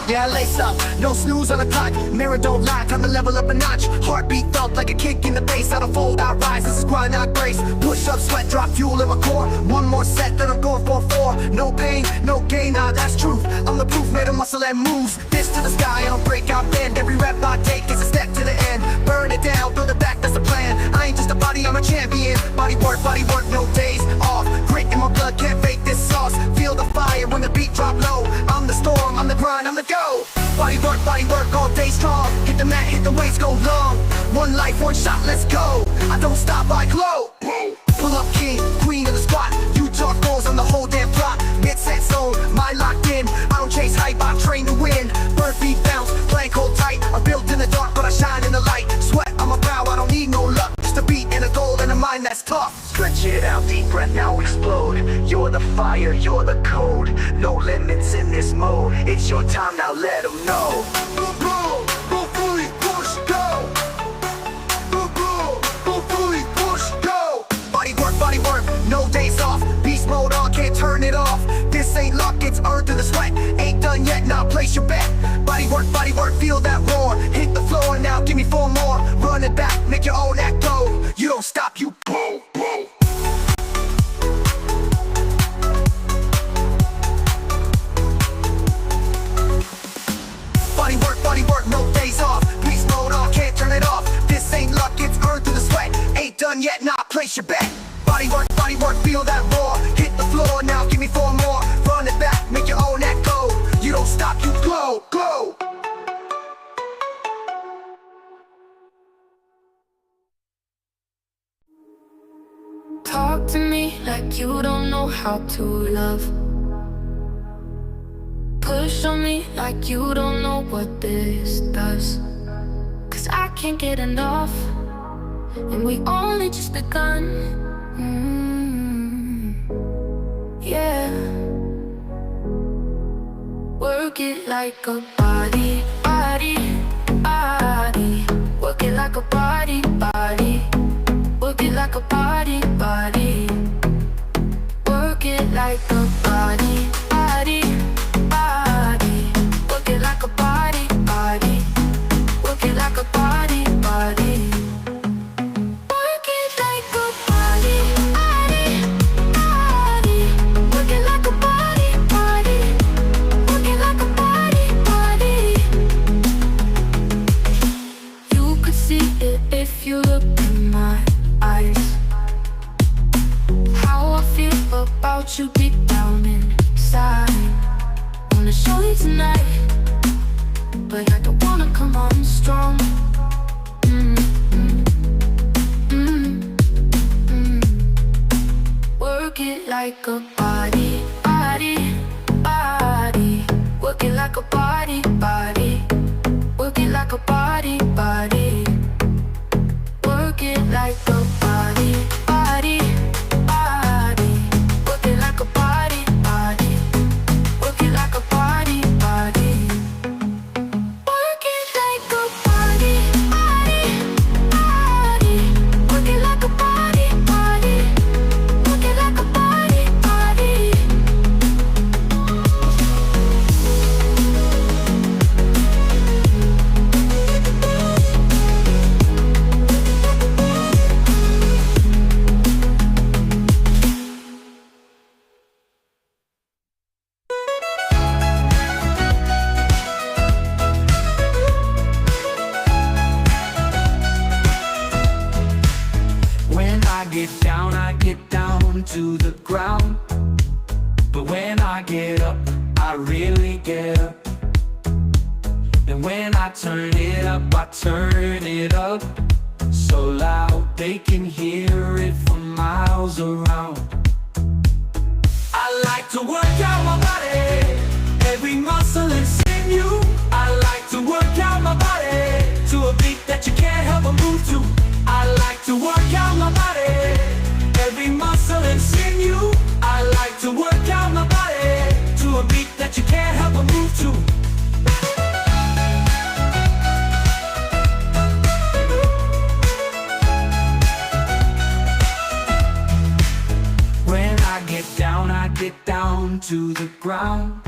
Yeah, lace up, no snooze on the clock. Mirror don't lie, time to level up a notch. Heartbeat felt like a kick in the face. I don't fold, I rise, this is grind, not grace. Push up, sweat, drop, fuel in my core. One more set, then I'm going for 4. No pain, no gain, nah, that's truth. I'm the proof, made of muscle and moves. This to the sky, I don't break out bend. Every rep I take is a step to the end. Burn it down, build it back, that's the plan. I ain't just a body, I'm a champion. Body work, no days off. Grit in my blood, can't fake this sauce. Feel the fire when the beat drop low. I'm the storm, I'm the grind, I'm the go. Body work, all day strong. Hit the mat, hit the weights, go long. One life, one shot, let's go. I don't stop, I glow. Pull up king, queen of the squat. You talk goals, I'm the whole damn plot. Get set zone, my locked in. I don't chase hype, I train to win. Bird feet bounce, blank hold tight. I'm built in the dark, but I shine in the light. Sweat, I'm a brow, I don't need no luck. Just a beat and a goal and a mind that's tough. Stretch it out, deep breath, now explode. You're the fire, you're the code. No limits in this mode. It's your time, now let them know. Go fully push, go. Go fully push, go. Body work, no days off. Beast mode on, can't turn it off. This ain't luck, it's earned through the sweat. Ain't done yet, now place your bet. Body work, feel that roar. Hit the floor, now give me 4 more. Run it back, make your own act go. You don't stop, you boom. Body work, no days off. Beast mode on, can't turn it off. This ain't luck, it's earned through the sweat. Ain't done yet, now place your bet. Body work, feel that roar. Hit the floor, now give me 4 more. Run it back, make your own act go. You don't stop, you glow. Talk to me like you don't know how to love. Push on me like you don't know what this does. Cause I can't get enough, and we only just begun. Yeah. Work it like a body. Work it like a body. Work it like a body. Work it like a body. Work it like a body. Work it like a body. Work it like a body. Work it like a body. Work it like a body. You could see it if you look in my eyes. How I feel about you deep down inside. Wanna show you tonight, but I don't wanna come on strong. Work it like a body. Work it like a body. Work it like a body. Work it like a body. Work it like a body. Work it like a body. Work it like a body. Work it like a body. Work it like a body. When I get down to the ground. But when I get up, I really get up. And when I turn it up so loud they can hear it from miles around. I like to work out my body, every muscle and sinew. I like to work out my body to a beat that you can't help but move to. I like to work out my body, every muscle and sinew. I like to work out my body to a beat that you can't help but move to. When I get down to the ground.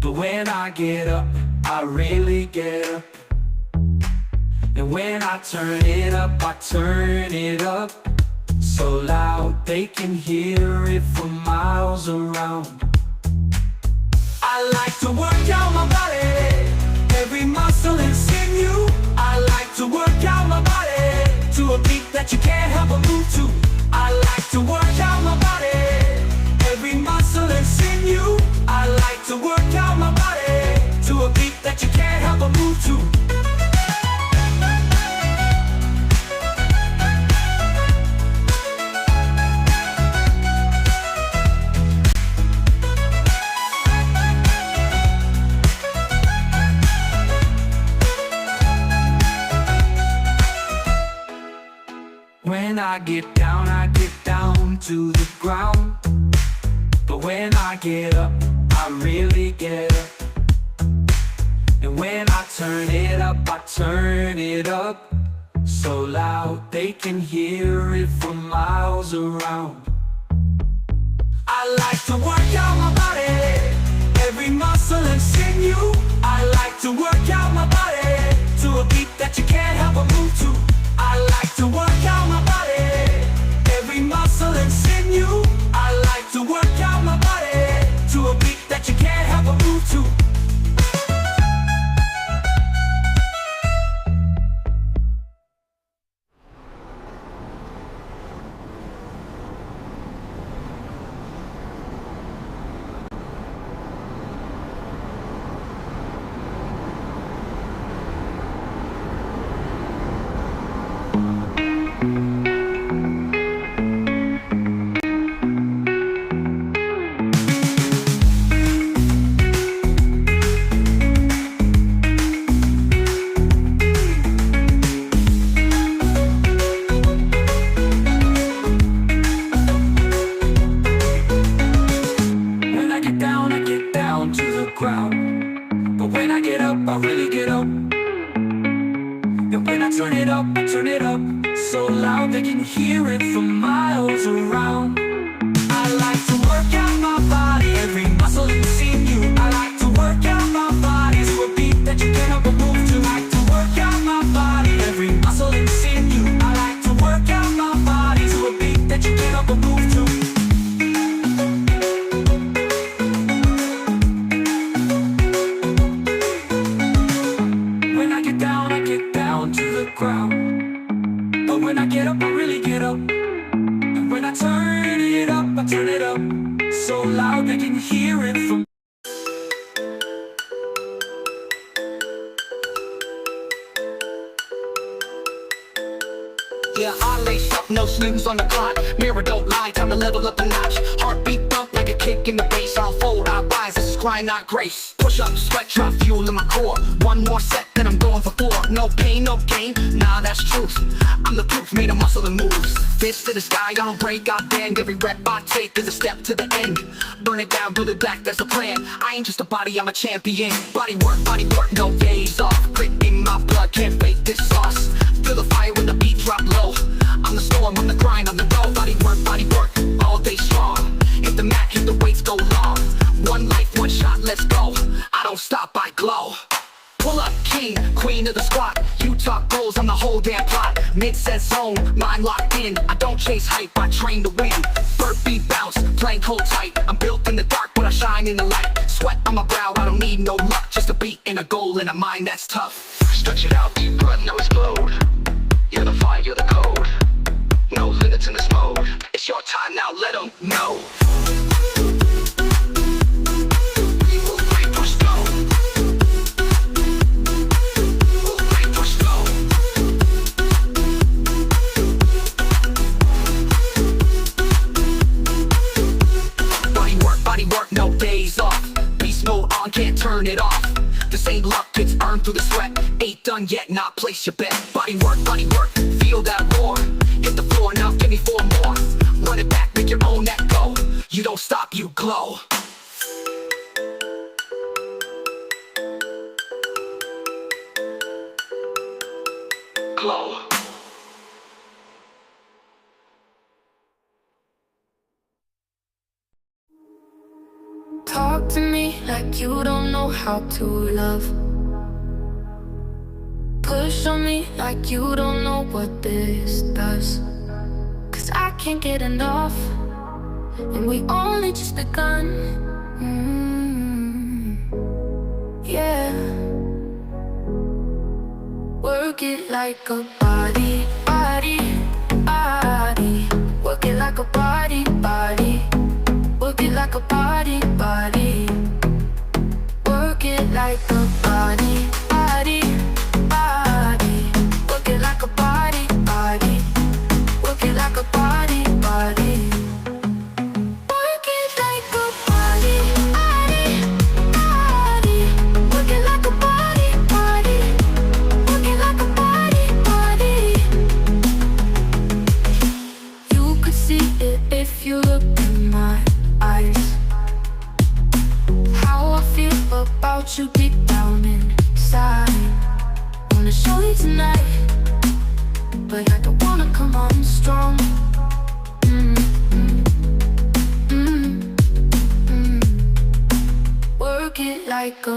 But when I get up, I really get up. And when I turn it up, I turn it up so loud they can hear it for miles around. I like to work out my body, every muscle and sinew. I like to work out my body to a beat that you can't help but move to. I like to work out my body, every muscle and sinew. I like to work out my body to a beat that you can't help but move to. When I get down to the ground. But when I get up, I really get up. And when I turn it up so loud they can hear it for miles around. I like to work out my body, every muscle and sinew. I like to work out my body to a beat that you can't help but move to. I like to work out my body, every muscle and sinew. I like to work out my body to a beat that you can't help but move to. But when I get up, I really get up. And when I turn it up so loud they can hear it for miles around. I like to work out my body, every muscle and sinew. I like to work out my body to a beat that you can't help but move to. I like to work out my body, every muscle and sinew. I like to work out my body to a beat that you can't help but move to. But when I get up, I really get up. And when I turn it up so loud they can hear it from. Yeah, I lace up, no snooze on the clock. Mirror don't lie, time to level up a notch. Heartbeat bump like a kick in the bass. I'll fold, I rise, this is grind, not grace. Push up, sweat drop, fuel in my core. One more set, then I'm going for 4. No pain, no gain, nah, that's truth. I'm the proof, made of muscle and moves. Fist to the sky, I don't break, I bang. Every rep I take is a step to the end. Burn it down, build it back, that's the plan. I ain't just a body, I'm a champion. Body work, no days off. Grit in my blood, can't fake this sauce. Feel the fire when the beat drop low. I'm the storm, I'm the grind, I'm the go. Body work, all day strong. Hit the mat, hit the weights, go long. One life, one shot, let's go. I don't stop, I glow. Pull up, king, queen of the squad. You talk goals, I'm the whole damn plot. Mid-set zone, mind locked in. I don't chase hype, I train to win. Beat bounce, plank hold tight. I'm built in the dark, but I shine in the light. Sweat on my brow, I don't need no luck. Just a beat and a goal and a mind that's tough. Stretch it out, deep breath, now explode. You're the fire, you're the code. No limits in this mode. It's your time now, let them know. We will push slow. We'll push slow. Body work, no days off. Beast mode on, can't turn it off. This ain't luck, it's earned through the sweat. Ain't done yet, not place your bet. Body work, feel that roar. Hit the floor, now give me 4 more. Run it back, make your own echo. You don't stop, you glow. Glow. Talk to me like like you don't know how to love. Push on me like you don't know what this does. 'Cause I can't get enough, and we only just begun. Yeah. Work it like a body, body, body. Work it like a body, body. Work it like a body, body. Work it like a body, body, body. Work it like a body, body. Work it like a body, body. Work it like a body, body, body. Work it like a body, body. Work it like a body, body. You could see it if you look in my eyes. How I feel about you deep down inside. Wanna show you tonight, but I don't wanna come on strong. Work it like a